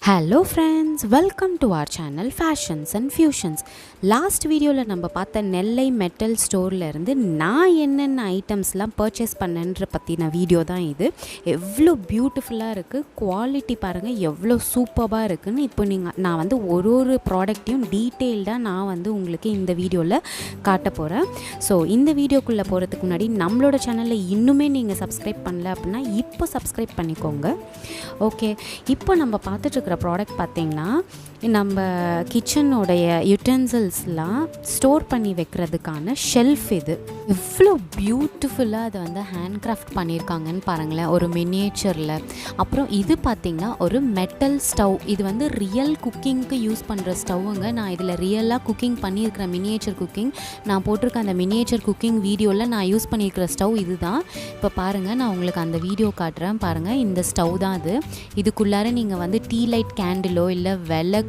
Hello friends, welcome to our channel Fashions and Fusions. Last வீடியோவில் நம்ம பார்த்த நெல்லை metal ஸ்டோரில் இருந்து நான் என்னென்ன ஐட்டம்ஸ்லாம் பர்ச்சேஸ் பண்ணேன்ற பற்றின வீடியோ தான் இது. எவ்வளோ பியூட்டிஃபுல்லாக இருக்குது, குவாலிட்டி பாருங்கள் எவ்வளோ சூப்பராக இருக்குதுன்னு. இப்போ நான் வந்து ஒரு ப்ராடக்ட்டையும் டீட்டெயில்டாக நான் உங்களுக்கு இந்த வீடியோவில் காட்ட போகிறேன். ஸோ இந்த வீடியோக்குள்ளே போகிறதுக்கு முன்னாடி நம்மளோட சேனலில் இன்னுமே நீங்கள் சப்ஸ்கிரைப் பண்ணல அப்படின்னா இப்போ சப்ஸ்கிரைப் பண்ணிக்கோங்க. ஓகே, இப்போ நம்ம பார்த்துட்ருக்கிற ப்ராடக்ட் பார்த்திங்கன்னா நம்ம கிச்சனோடைய யுட்டென்சில்ஸ்லாம் ஸ்டோர் பண்ணி வைக்கிறதுக்கான ஷெல்ஃப். இது எவ்வளோ பியூட்டிஃபுல்லாக அதை வந்து ஹேண்ட் கிராஃப்ட் பண்ணியிருக்காங்கன்னு பாருங்களேன், ஒரு மினியேச்சரில். அப்புறம் இது பார்த்திங்கன்னா ஒரு மெட்டல் ஸ்டவ். இது வந்து ரியல் குக்கிங்க்கு யூஸ் பண்ணுற ஸ்டவ்வுங்க. நான் இதில் ரியலாக குக்கிங் பண்ணியிருக்கிற மினியேச்சர் குக்கிங், நான் போட்டிருக்க அந்த மினியேச்சர் குக்கிங் வீடியோவில் நான் யூஸ் பண்ணியிருக்கிற ஸ்டவ் இது தான். இப்போ பாருங்கள், நான் உங்களுக்கு அந்த வீடியோ காட்டுறேன் பாருங்கள். இந்த ஸ்டவ் தான் அது. இதுக்குள்ளார நீங்கள் வந்து டீ லைட் கேண்டிலோ இல்லை விளக்கு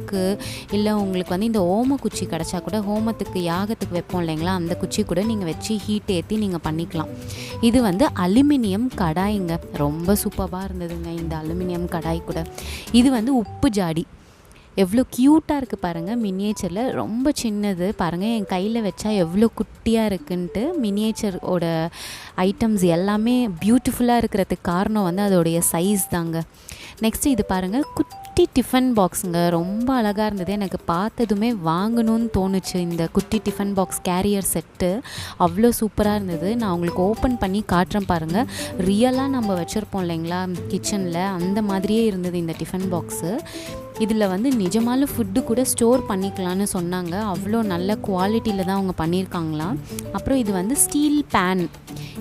இல்லை உங்களுக்கு வந்து இந்த ஓம குச்சி கிடச்சா கூட, ஹோமத்துக்கு யாகத்துக்கு வைப்போம் இல்லைங்களா, அந்த குச்சி கூட நீங்கள் வச்சு ஹீட் ஏற்றி நீங்கள் பண்ணிக்கலாம். இது வந்து அலுமினியம் கடாய்ங்க, ரொம்ப சூப்பராக இருந்ததுங்க இந்த அலுமினியம் கடாய் கூட. இது வந்து உப்பு ஜாடி, எவ்வளோ க்யூட்டாக இருக்குது பாருங்கள். மினியேச்சரில் ரொம்ப சின்னது பாருங்கள், என் கையில் வச்சா எவ்வளோ குட்டியாக இருக்குன்ட்டு. மினியேச்சரோட ஐட்டம்ஸ் எல்லாமே பியூட்டிஃபுல்லாக இருக்கிறதுக்கு காரணம் வந்து அதோடைய சைஸ் தாங்க. நெக்ஸ்ட்டு இது பாருங்கள், குட்டி டிஃபன் பாக்ஸுங்க, ரொம்ப அழகாக இருந்தது. எனக்கு பார்த்ததுமே வாங்கணும்னு தோணுச்சு இந்த குட்டி டிஃபன் பாக்ஸ் கேரியர் செட்டு. அவ்வளோ சூப்பராக இருந்தது. நான் உங்களுக்கு ஓப்பன் பண்ணி காட்டுறேன் பாருங்கள். ரியலாக நம்ம வச்சுருப்போம் இல்லைங்களா கிச்சனில், அந்த மாதிரியே இருந்தது இந்த டிஃபன் பாக்ஸு. இதில் வந்து நிஜமாலும் ஃபுட்டு கூட ஸ்டோர் பண்ணிக்கலான்னு சொன்னாங்க. அவ்வளோ நல்ல குவாலிட்டியில் தான் அவங்க பண்ணியிருக்காங்களாம். அப்புறம் இது வந்து ஸ்டீல் பேன்,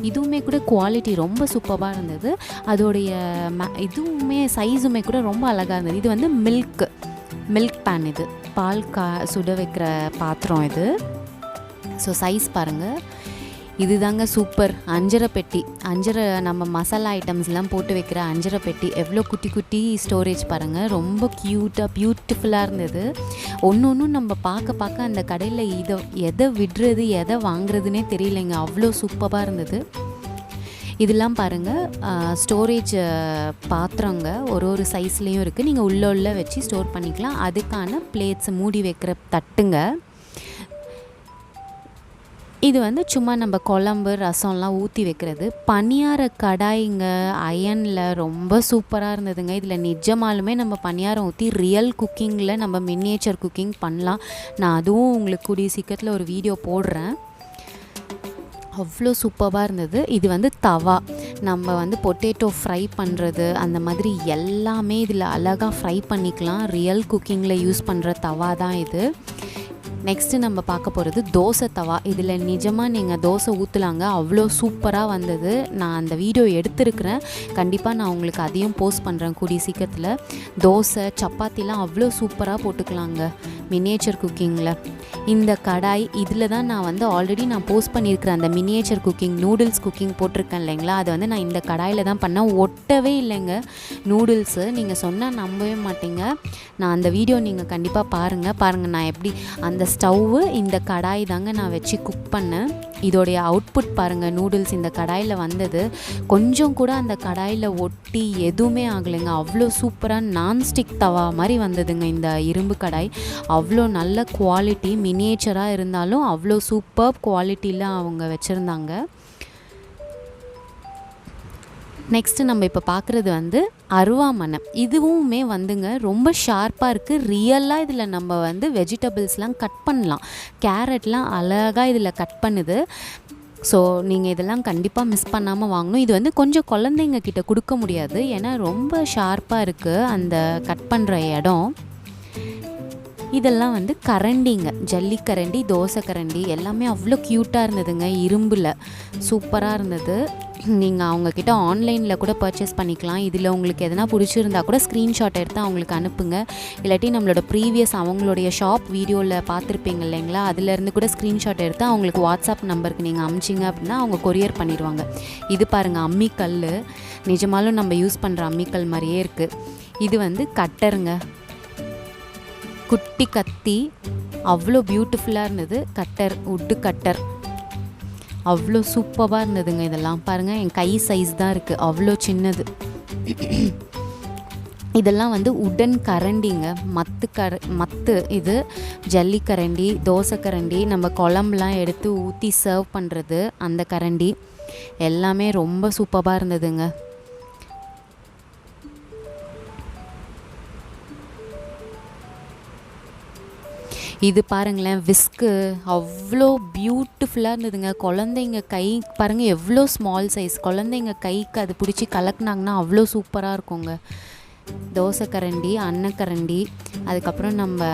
இதுவுமே கூட குவாலிட்டி ரொம்ப சூப்பராக இருந்தது. அதோடைய இதுவுமே சைஸுமே கூட ரொம்ப அழகாக இருந்தது. இது வந்து மில்க் பேன், இது பால் சுட வைக்கிற பாத்திரம் இது. ஸோ சைஸ் பாருங்கள், இது தாங்க சூப்பர். அஞ்சரை பெட்டி, அஞ்சரை நம்ம மசாலா ஐட்டம்ஸ்லாம் போட்டு வைக்கிற அஞ்சரை பெட்டி. எவ்வளோ குட்டி குட்டி ஸ்டோரேஜ் பாருங்கள், ரொம்ப க்யூட்டாக பியூட்டிஃபுல்லாக இருந்தது. ஒன்று நம்ம பார்க்க அந்த கடையில் எதை விடுறது எதை வாங்குறதுனே தெரியலைங்க, அவ்வளோ சூப்பராக இருந்தது. இதெல்லாம் பாருங்கள், ஸ்டோரேஜ் பாத்திரங்க, ஒரு சைஸ்லேயும் இருக்குது. நீங்கள் உள்ள வச்சு ஸ்டோர் பண்ணிக்கலாம். அதுக்கான பிளேட்ஸ், மூடி வைக்கிற தட்டுங்க. இது வந்து சும்மா நம்ம குழம்பு ரசம்லாம் ஊற்றி வைக்கிறது. பனியார கடாய்ங்க, அயனில் ரொம்ப சூப்பராக இருந்ததுங்க. இதில் நிஜமாலுமே நம்ம பனியாரம் ஊற்றி ரியல் குக்கிங்கில் நம்ம மினியேச்சர் குக்கிங் பண்ணலாம். நான் அதுவும் உங்களுக்கு கூடிய சீக்கிரத்தில் ஒரு வீடியோ போடுறேன். அவ்வளோ சூப்பராக இருந்தது. இது வந்து தவா, நம்ம வந்து பொட்டேட்டோ ஃப்ரை பண்ணுறது அந்த மாதிரி எல்லாமே இதில் அழகாக ஃப்ரை பண்ணிக்கலாம். ரியல் குக்கிங்கில் யூஸ் பண்ணுற தவா தான் இது. நெக்ஸ்ட்டு நம்ம பார்க்க போகிறது தோசை தவா. இதில் நிஜமாக நீங்கள் தோசை ஊற்றலாங்க, அவ்வளோ சூப்பராக வந்தது. நான் அந்த வீடியோ எடுத்திருக்கிறேன், கண்டிப்பாக நான் உங்களுக்கு அதையும் போஸ்ட் பண்ணுறேன் கூடிய சீக்கிரத்தில். தோசை சப்பாத்திலாம் அவ்வளோ சூப்பராக போட்டுக்கலாங்க மினியேச்சர் குக்கிங்கில். இந்த கடாய், இதில் தான் நான் வந்து ஆல்ரெடி நான் போஸ்ட் பண்ணியிருக்கிறேன் அந்த மினியேச்சர் குக்கிங், நூடுல்ஸ் குக்கிங் போட்டிருக்கேன் இல்லைங்களா, அது வந்து நான் இந்த கடாயில் தான் பண்ணேன். ஒட்டவே இல்லைங்க நூடுல்ஸு, நீங்கள் சொன்னால் நம்பவே மாட்டீங்க. நான் அந்த வீடியோ நீங்கள் கண்டிப்பாக பாருங்கள். நான் எப்படி அந்த ஸ்டவ்வு இந்த கடாய் தாங்க நான் வச்சு குக் பண்ணேன். இதோடைய அவுட்புட் பாருங்கள், நூடுல்ஸ் இந்த கடாயில் வந்தது கொஞ்சம் கூட அந்த கடாயில் ஒட்டி எதுவுமே ஆகலைங்க. அவ்வளோ சூப்பராக நான்ஸ்டிக் தவா மாதிரி வந்ததுங்க இந்த இரும்பு கடாய். அவ்வளோ நல்ல குவாலிட்டி, மினியேச்சராக இருந்தாலும் அவ்வளோ சூப்பர் குவாலிட்டியில் அவங்க வச்சுருந்தாங்க. நெக்ஸ்ட்டு நம்ம இப்போ பார்க்குறது வந்து அருவாமனை. இதுவுமே வந்துங்க ரொம்ப ஷார்ப்பாக இருக்குது. ரியலாக இதில் நம்ம வந்து வெஜிடபிள்ஸ்லாம் கட் பண்ணலாம். கேரட்லாம் அழகாக இதில் கட் பண்ணுது. ஸோ நீங்கள் இதெல்லாம் கண்டிப்பாக மிஸ் பண்ணாமல் வாங்கணும். இது வந்து கொஞ்சம் குழந்தைங்க கிட்ட கொடுக்க முடியாது, ஏன்னா ரொம்ப ஷார்ப்பாக இருக்குது அந்த கட் பண்ணுற இடம். இதெல்லாம் வந்து கரண்டிங்க, ஜல்லிக்கரண்டி, தோசை கரண்டி எல்லாமே அவ்வளோ க்யூட்டாக இருந்ததுங்க. இரும்பில் சூப்பராக இருந்தது. நீங்கள் அவங்கக்கிட்ட ஆன்லைனில் கூட பர்ச்சேஸ் பண்ணிக்கலாம். இதில் உங்களுக்கு எதனா பிடிச்சிருந்தா கூட ஸ்க்ரீன்ஷாட் எடுத்து அவங்களுக்கு அனுப்புங்க. இல்லாட்டி நம்மளோட ப்ரீவியஸ் அவங்களுடைய ஷாப் வீடியோவில் பார்த்துருப்பீங்க இல்லைங்களா, அதிலேருந்து கூட ஸ்க்ரீன்ஷாட் எடுத்து அவங்களுக்கு வாட்ஸ்அப் நம்பருக்கு நீங்கள் அனுப்பிச்சிங்க அப்படின்னா அவங்க கொரியர் பண்ணிடுவாங்க. இது பாருங்கள், அம்மிக்கல், நிஜமாலும் நம்ம யூஸ் பண்ணுற அம்மிக்கல் மாதிரியே இருக்குது. இது வந்து கட்டருங்க, குட்டி கத்தி, அவ்வளோ பியூட்டிஃபுல்லாக இருந்தது. கட்டர், உட்டு கட்டர், அவ்வளோ சூப்பராக இருந்ததுங்க. இதெல்லாம் பாருங்கள், என் கை சைஸ் தான் இருக்குது, அவ்வளோ சின்னது. இதெல்லாம் வந்து உடன் கரண்டிங்க, மத்து இது ஜல்லி கரண்டி, தோசை கரண்டி, நம்ம குழம்புலாம் எடுத்து ஊற்றி சர்வ் பண்ணுறது அந்த கரண்டி எல்லாமே ரொம்ப சூப்பராக இருந்ததுங்க. இது பாருங்களேன், விஸ்கு அவ்வளோ பியூட்டிஃபுல்லாக இருந்ததுங்க. குழந்தைங்க கை பாருங்கள் எவ்வளோ ஸ்மால் சைஸ், குழந்தைங்க கைக்கு அது பிடிச்சி கலக்குனாங்கன்னா அவ்வளோ சூப்பராக இருக்குங்க. தோசை கரண்டி, அன்னக்கரண்டி, அதுக்கப்புறம் நம்ம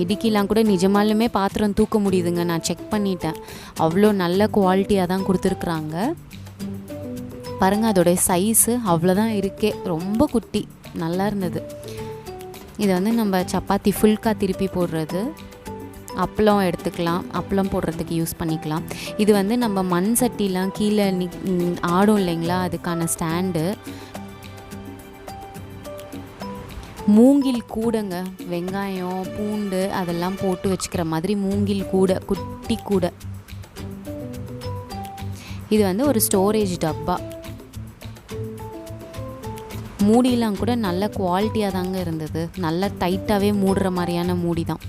இடுக்கிலாம் கூட நிஜமாலுமே பாத்திரம் தூக்க முடியுதுங்க. நான் செக் பண்ணிட்டேன், அவ்வளோ நல்ல குவாலிட்டியாக தான் கொடுத்துருக்குறாங்க. பாருங்கள் அதோடைய சைஸு அவ்வளோதான் இருக்கே, ரொம்ப குட்டி, நல்லா இருந்தது. இது வந்து நம்ம சப்பாத்தி ஃபுல்கா திருப்பி போடுறது, அப்பளம் எடுத்துக்கலாம், அப்பளம் போடுறதுக்கு யூஸ் பண்ணிக்கலாம். இது வந்து நம்ம மண் சட்டிலாம் கீழே ஆடும் இல்லைங்களா, அதுக்கான ஸ்டாண்டு. மூங்கில் கூடைங்க, வெங்காயம் பூண்டு அதெல்லாம் போட்டு வச்சுக்கிற மாதிரி மூங்கில் கூடை, குட்டி கூடை. இது வந்து ஒரு ஸ்டோரேஜ் டப்பா. மூடிலாம் கூட நல்ல குவாலிட்டியாக தாங்க இருந்தது, நல்லா டைட்டாகவே மூடுற மாதிரியான மூடி தான்.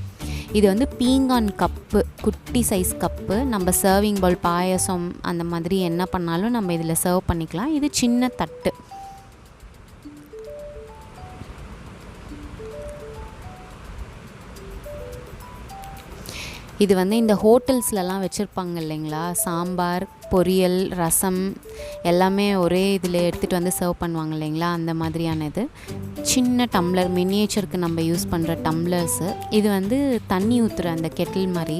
இது வந்து பீங்கான் கப்பு, குட்டி சைஸ் கப்பு. நம்ம சர்விங் பவுல், பாயசம் அந்த மாதிரி என்ன பண்ணாலும் நம்ம இதில் சர்வ் பண்ணிக்கலாம். இது சின்ன தட்டு. இது வந்து இந்த ஹோட்டல்ஸ்லலாம் வச்சுருப்பாங்க இல்லைங்களா, சாம்பார், பொரியல், ரசம் எல்லாமே ஒரே இதில் எடுத்துகிட்டு வந்து சர்வ் பண்ணுவாங்க இல்லைங்களா, அந்த மாதிரியானது. சின்ன டம்ளர், மினியேச்சருக்கு நம்ம யூஸ் பண்ணுற டம்ளர்ஸு. இது வந்து தண்ணி ஊற்றுற அந்த கெட்டில் மாதிரி.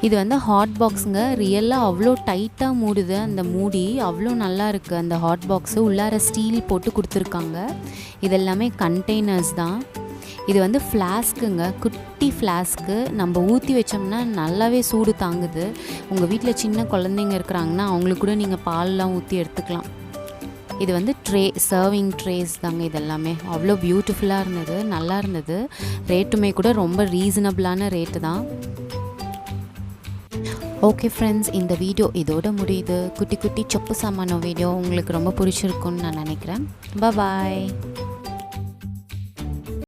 இது வந்து ஹாட் பாக்ஸுங்க, ரியலாக அவ்வளோ டைட்டாக மூடுது அந்த மூடி, அவ்வளோ நல்லா இருக்குது அந்த ஹாட் பாக்ஸு. உள்ளார ஸ்டீல் போட்டு கொடுத்துருக்காங்க. இதெல்லாமே கண்டெய்னர்ஸ் தான். இது வந்து ஃப்ளாஸ்க்குங்க, குட்டி ஃப்ளாஸ்க்கு. நம்ம ஊற்றி வச்சோம்னா நல்லாவே சூடு தாங்குது. உங்கள் வீட்டில் சின்ன குழந்தைங்க இருக்கிறாங்கன்னா அவங்களுக்கு கூட நீங்கள் பால்லாம் ஊற்றி எடுத்துக்கலாம். இது வந்து ட்ரே, சர்விங் ட்ரேஸ் தாங்க இதெல்லாமே. அவ்வளோ பியூட்டிஃபுல்லாக இருந்தது, நல்லா இருந்தது. ரேட்டுமே கூட ரொம்ப ரீசனபிளான ரேட்டு தான். ஓகே ஃப்ரெண்ட்ஸ், இந்த வீடியோ இதோட முடியுது. குட்டி குட்டி சொப்பு சாமான வீடியோ உங்களுக்கு ரொம்ப பிடிச்சிருக்குன்னு நான் நினைக்கிறேன். பாய்.